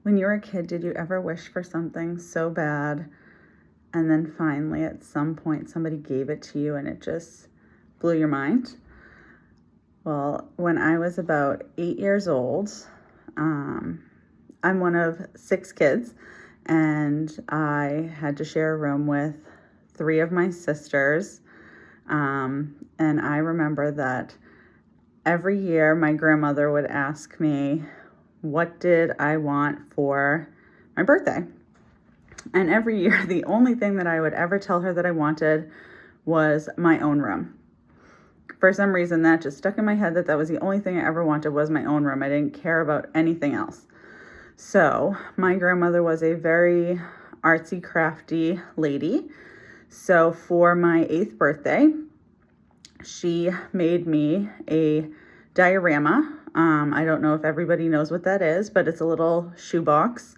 When you were a kid, did you ever wish for something so bad and then finally at some point somebody gave it to you and it just blew your mind? Well, when I was about 8 years old, I'm one of 6 kids, and I had to share a room with 3 of my sisters. And I remember that every year my grandmother would ask me, what did I want for my birthday? And every year, the only thing that I would ever tell her that I wanted was my own room. For some reason, that just stuck in my head that was the only thing I ever wanted was my own room. I didn't care about anything else. So my grandmother was a very artsy, crafty lady. So for my 8th birthday, she made me a diorama. I don't know if everybody knows what that is, but it's a little shoebox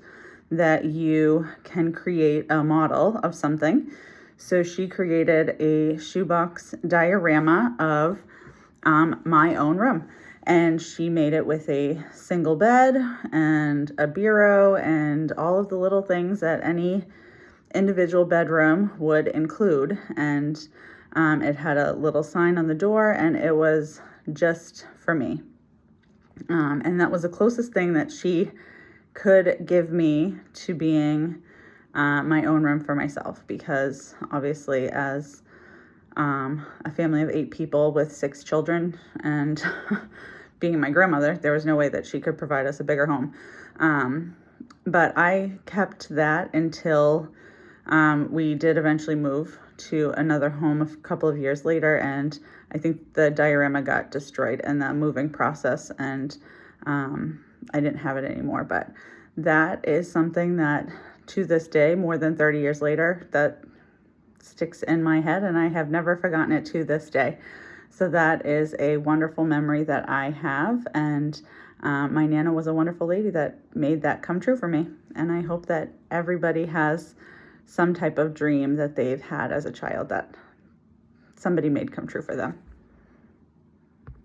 that you can create a model of something. So she created a shoebox diorama of my own room. And she made it with a single bed and a bureau and all of the little things that any individual bedroom would include. And it had a little sign on the door, and it was just for me. And that was the closest thing that she could give me to being my own room for myself, because obviously as a family of 8 people with 6 children and being my grandmother, there was no way that she could provide us a bigger home. But I kept that until we did eventually move to another home a couple of years later, and I think the diorama got destroyed in the moving process, and I didn't have it anymore. But that is something that to this day, more than 30 years later, that sticks in my head, and I have never forgotten it to this day. So that is a wonderful memory that I have, and my Nana was a wonderful lady that made that come true for me. And I hope that everybody has some type of dream that they've had as a child that somebody made come true for them.